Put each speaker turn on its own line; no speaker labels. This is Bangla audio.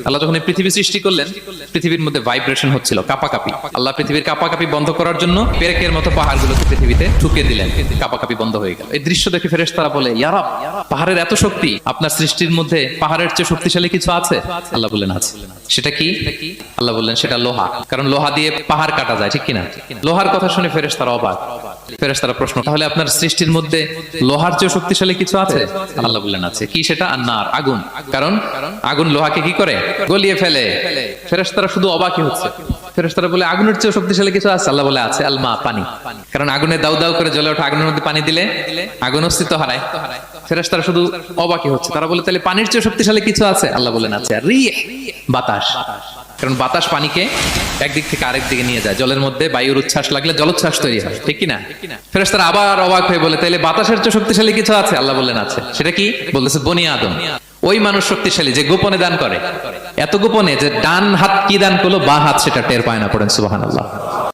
আল্লাহ যখন এই পৃথিবী সৃষ্টি করলেন, পৃথিবীর মধ্যে ভাইব্রেশন হচ্ছিল, কাঁপাকাঁপি। আল্লাহ পৃথিবীর কাঁপাকাঁপি বন্ধ করার জন্য পেরেকের মতো পাহাড়গুলোকে পৃথিবীতে ঠুকে দিলেন, কাঁপাকাঁপি বন্ধ হয়ে গেল। এই দৃশ্য দেখে ফেরেশতারা বলে, ইয়া রাব, পাহাড়ের এত শক্তি, আপনার সৃষ্টির মধ্যে পাহাড়ের চেয়ে শক্তিশালী কিছু আছে? আল্লাহ বললেন আছে। সেটা কি? আল্লাহ বললেন সেটা লোহা, কারণ লোহা দিয়ে পাহাড় কাটা যায়, ঠিক কিনা? লোহার কথা শুনে ফেরেশতারা অবাক। ফেরেশতারা প্রশ্ন, তাহলে আপনার সৃষ্টির মধ্যে লোহার চেয়ে শক্তিশালী কিছু আছে? আল্লাহ বললেন আছে। কি সেটা? আন্নার, আগুন। কারণ আগুন লোহাকে কি করে? গলিয়ে ফেলে। ফেরেশতারা শুধু অবাকই হচ্ছে। ফেরেশতারা বলে, আগুনের চেয়ে শক্তিশালী কিছু আছে? আল্লাহ বলে আছে, আল মা, পানি। কারণ আগুনে দাউ দাউ করে জ্বলে ওঠা আগুনের মধ্যে পানি দিলে আগুন অস্তিত্ব হারায়। ফেরেশতারা শুধু অবাকই হচ্ছে। তারা বলে, তাহলে পানির চেয়ে শক্তিশালী কিছু আছে? আল্লাহ বলেন আছে, রিহ, বাতাস। কারণ বাতাস পানিকে একদিক থেকে আরেক দিকে নিয়ে যায়। জলের মধ্যে বায়ুর উচ্ছ্বাস লাগলে জলোচ্ছ্বাস তৈরি হয়, ঠিক কিনা? ফেরেশতারা আবার অবাক হয়ে বলে, তাইলে বাতাসের চেয়ে শক্তিশালী কিছু আছে? আল্লাহ বললেন আছে। সেটা কি? বলতেছে বনি আদম। ওই মানুষ শক্তিশালী যে গোপনে দান করে, এত গোপনে যে ডান হাত কি দান করলো, বা হাত সেটা টের পায় না। পড়েন সুবহানাল্লাহ।